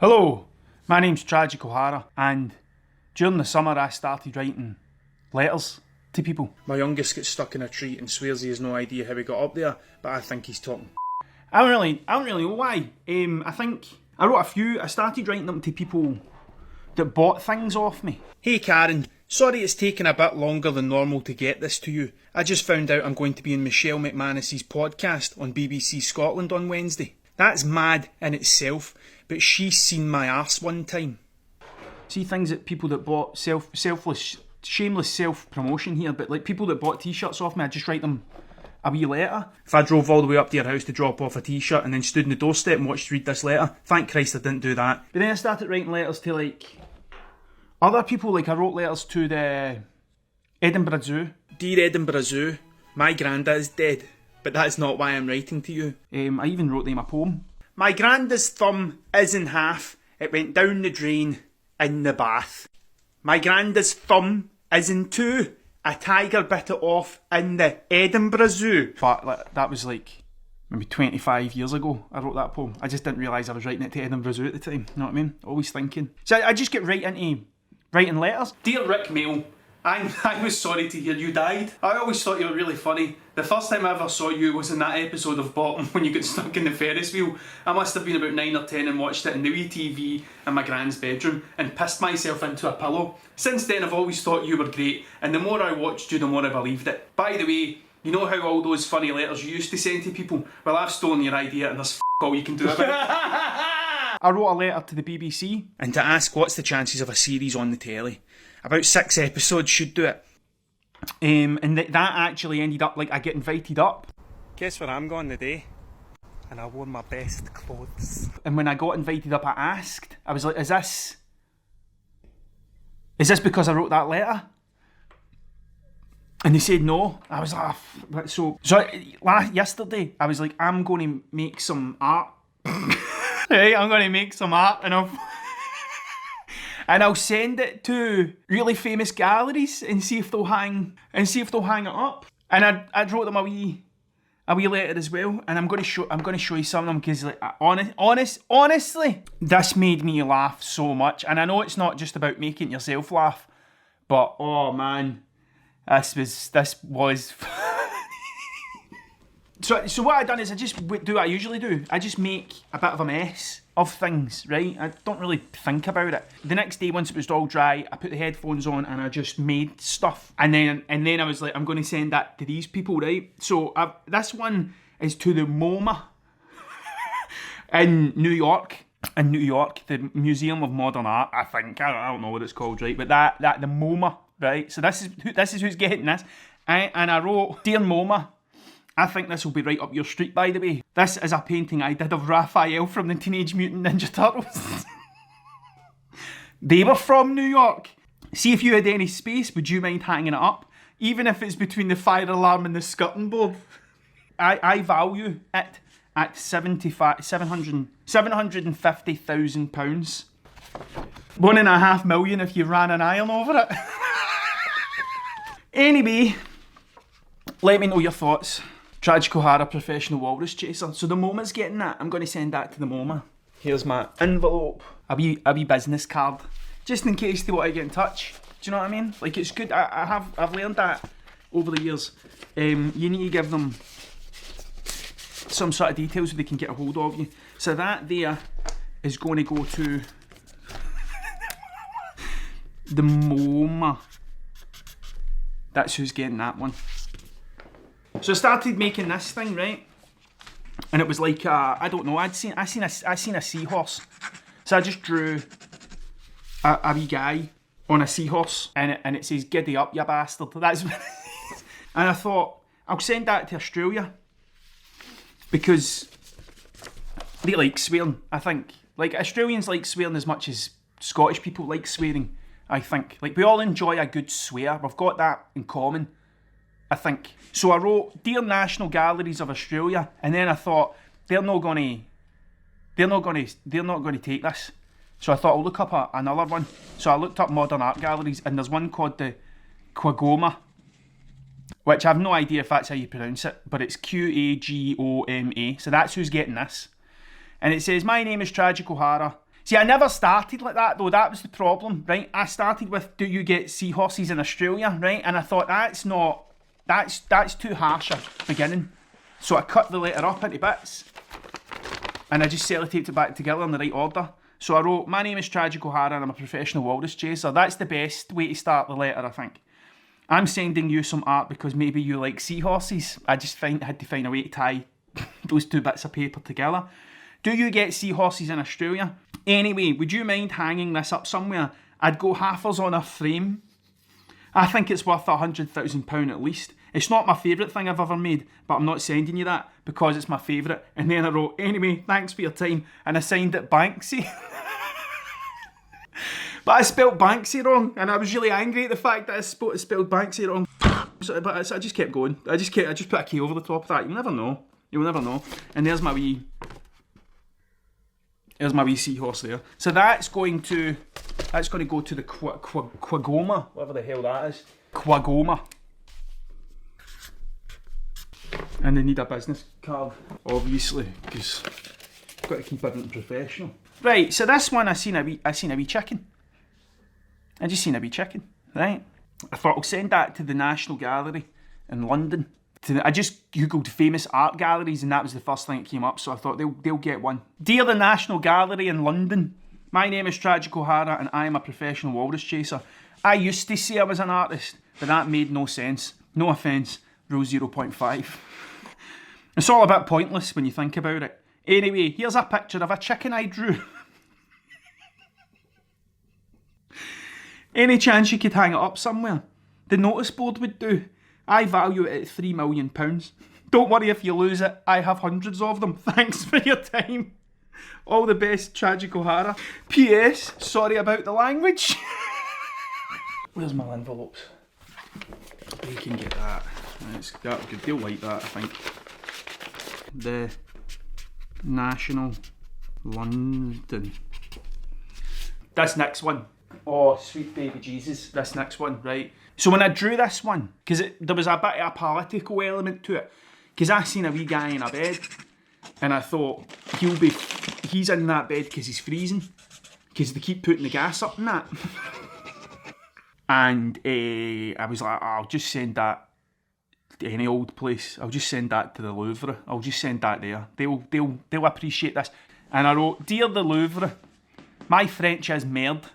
Hello, my name's Tragic O'Hara, and during the summer I started writing letters to people. My youngest gets stuck in a tree and swears he has no idea how he got up there, but I think he's talking. I don't really know why. I think I wrote a few. I started writing them to people that bought things off me. Hey Karen, sorry it's taken a bit longer than normal to get this to you. I just found out I'm going to be in Michelle McManus's podcast on BBC Scotland on Wednesday. That's mad in itself, but she's seen my arse one time. See things that people that bought selfless, shameless self-promotion here, but like people that bought t-shirts off me, I just write them a wee letter. If I drove all the way up to your house to drop off a t-shirt and then stood in the doorstep and watched you read this letter, thank Christ I didn't do that. But then I started writing letters to like other people, like I wrote letters to the Edinburgh Zoo. Dear Edinburgh Zoo, my granda is dead, but that's not why I'm writing to you. I even wrote them a poem. My granda's thumb is in half, it went down the drain in the bath. My granda's thumb is in two, a tiger bit it off in the Edinburgh Zoo. But like, that was like maybe 25 years ago I wrote that poem. I just didn't realise I was writing it to Edinburgh Zoo at the time, you know what I mean? Always thinking. So I just get right into writing letters. Dear Rick Mail, I was sorry to hear you died. I always thought you were really funny. The first time I ever saw you was in that episode of Bottom when you got stuck in the Ferris wheel. I must have been about 9 or 10 and watched it in the wee TV in my gran's bedroom and pissed myself into a pillow. Since then I've always thought you were great, and the more I watched you the more I believed it. By the way, you know how all those funny letters you used to send to people? Well, I've stolen your idea and there's all you can do about it. I wrote a letter to the BBC and to ask what's the chances of a series on the telly. About 6 episodes should do it. And that actually ended up, like, I get invited up. Guess where I'm going today? And I wore my best clothes. And when I got invited up, I asked, I was like, is this because I wrote that letter? And they said no. I was like, so yesterday, I was like, I'm going to make some art. Right, I'm going to make some art and I'll send it to really famous galleries and see if they'll hang it up. And I wrote them a wee letter as well, and I'm going to show you some of them because like honestly, this made me laugh so much. And I know it's not just about making yourself laugh, but oh man, this was. So what I done is I just do what I usually do. I just make a bit of a mess of things, right? I don't really think about it. The next day, once it was all dry, I put the headphones on and I just made stuff. And then I was like, I'm going to send that to these people, right? So this one is to the MoMA in New York. In New York, the Museum of Modern Art, I think. I don't know what it's called, right? But that the MoMA, right? So this is who's getting this. And I wrote, Dear MoMA, I think this will be right up your street, by the way. This is a painting I did of Raphael from the Teenage Mutant Ninja Turtles. They were from New York. See if you had any space, would you mind hanging it up? Even if it's between the fire alarm and the skirting board. I value it at £750,000. £1.5 million if you ran an iron over it. Anyway, let me know your thoughts. Tragic O'Hara, professional walrus chaser. So the MoMA's getting that. I'm going to send that to the MoMA. Here's my envelope. A wee business card. Just in case they want to get in touch. Do you know what I mean? Like, it's good. I've learned that over the years. You need to give them some sort of details so they can get a hold of you. So that there is going to go to the MoMA. That's who's getting that one. So I started making this thing, right? And it was like I don't know. I seen a seahorse. So I just drew a wee guy on a seahorse, and it says "Giddy up, you bastard." That's and I thought I'll send that to Australia because they like swearing. I think like Australians like swearing as much as Scottish people like swearing. I think like we all enjoy a good swear. We've got that in common. I think. So I wrote, Dear National Galleries of Australia, and then I thought they're not going to take this. So I thought I'll look up another one. So I looked up modern art galleries, and there's one called the Quagoma, which I have no idea if that's how you pronounce it, but it's Quagoma. So that's who's getting this. And it says, my name is Tragic O'Hara. See, I never started like that though, that was the problem, right? I started with, do you get seahorses in Australia, right? And I thought, that's too harsh a beginning. So I cut the letter up into bits, and I just sellotaped it back together in the right order. So I wrote, my name is Tragic O'Hara and I'm a professional walrus chaser. That's the best way to start the letter, I think. I'm sending you some art because maybe you like seahorses. I just had to find a way to tie those two bits of paper together. Do you get seahorses in Australia? Anyway, would you mind hanging this up somewhere? I'd go halfers on a frame. I think it's worth £100,000 at least. It's not my favourite thing I've ever made, but I'm not sending you that because it's my favourite. And then I wrote, anyway, thanks for your time. And I signed it Banksy. But I spelled Banksy wrong, and I was really angry at the fact that I spelled Banksy wrong. But I just kept going. I just put a K over the top of that. You'll never know. You'll never know. And there's my wee seahorse there. So that's going to go to the Quagoma, whatever the hell that is. Quagoma. And they need a business card, obviously, because I've got to keep everything professional. Right, so this one I seen a wee chicken. I just seen a wee chicken, right? I thought I'll send that to the National Gallery in London. I just googled famous art galleries and that was the first thing that came up, so I thought they'll get one. Dear the National Gallery in London, my name is Tragic O'Hara and I am a professional walrus chaser. I used to say I was an artist, but that made no sense. No offence, rule 0.5. It's all a bit pointless when you think about it. Anyway, here's a picture of a chicken I drew. Any chance you could hang it up somewhere? The notice board would do. I value it at £3 million. Don't worry if you lose it, I have hundreds of them. Thanks for your time. All the best, Tragic O'Hara. P.S. Sorry about the language. Where's my envelopes? You can get that. That's good. They'll like that, I think. The National London. This next one. Oh, sweet baby Jesus. This next one, right? So when I drew this one, because there was a bit of a political element to it, because I seen a wee guy in a bed, and I thought, he's in that bed because he's freezing, because they keep putting the gas up and that. And I was like, I'll just send that to any old place. I'll just send that to the Louvre. I'll just send that there. They'll appreciate this. And I wrote, Dear the Louvre, my French is merde.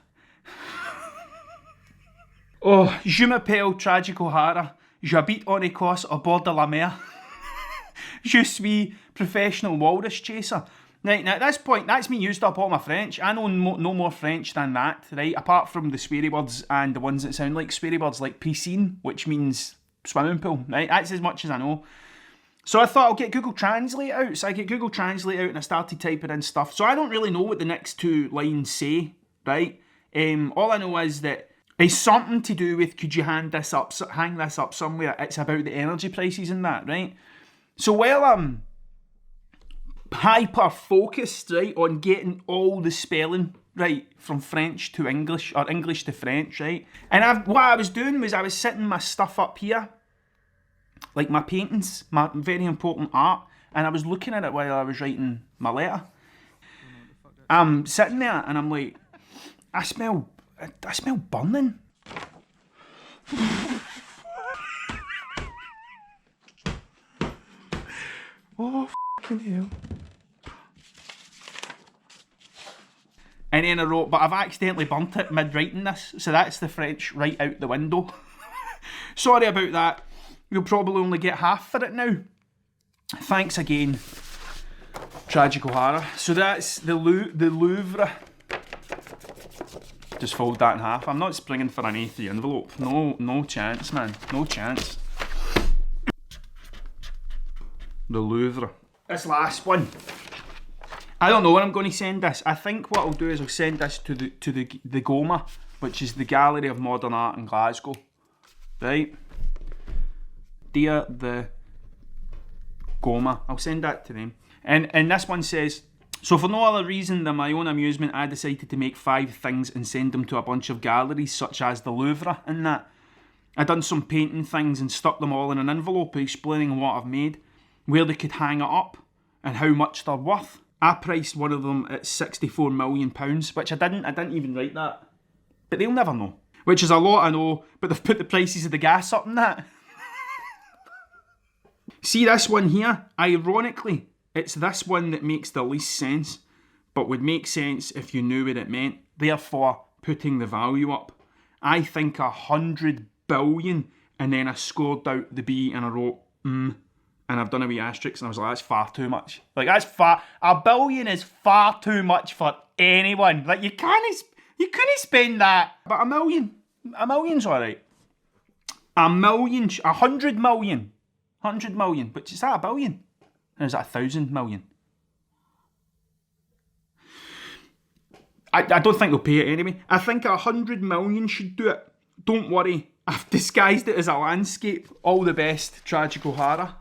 Oh, je m'appelle Tragic O'Hara. J'habite en Écosse au bord de la mer. Je suis professional walrus chaser. Right, now at this point, that's me used up all my French. I know no more French than that, right? Apart from the sweary words and the ones that sound like sweary words, like piscine, which means swimming pool, right? That's as much as I know. So I thought I'll get Google Translate out. So I get Google Translate out and I started typing in stuff. So I don't really know what the next two lines say, right? All I know is that it's something to do with, could you hang this up somewhere? It's about the energy prices and that, right? So while I'm hyper-focused, right, on getting all the spelling right from French to English, or English to French, right? And what I was doing was I was setting my stuff up here, like my paintings, my very important art, and I was looking at it while I was writing my letter. I'm sitting there and I'm like, I smell burning. Oh, fucking hell. And then I wrote, but I've accidentally burnt it mid-writing this, so that's the French right out the window. Sorry about that. You'll probably only get half for it now. Thanks again, Tragic O'Hara. So that's the Louvre. Just fold that in half. I'm not springing for an A3 envelope. No chance, man. No chance. The Louvre. This last one. I don't know when I'm going to send this. I think what I'll do is I'll send this to the GOMA, which is the Gallery of Modern Art in Glasgow. Right? Dear the GOMA. I'll send that to them. And this one says, so for no other reason than my own amusement, I decided to make 5 things and send them to a bunch of galleries such as the Louvre and that. I done some painting things and stuck them all in an envelope explaining what I've made, where they could hang it up and how much they're worth. I priced one of them at £64 million, which I didn't even write that. But they'll never know. Which is a lot, I know, but they've put the prices of the gas up in that. See this one here? Ironically, it's this one that makes the least sense, but would make sense if you knew what it meant, therefore putting the value up. I think 100 billion, and then I scored out the B and I wrote, and I've done a wee asterisk, and I was like, that's far too much. Like, that's far, $1 billion is far too much for anyone. Like, you couldn't spend that. But $1 million's alright. $100 million. 100 million, but is that $1 billion? Or is that 1,000 million? I don't think they'll pay it anyway. I think 100 million should do it. Don't worry, I've disguised it as a landscape. All the best, Tragic O'Hara.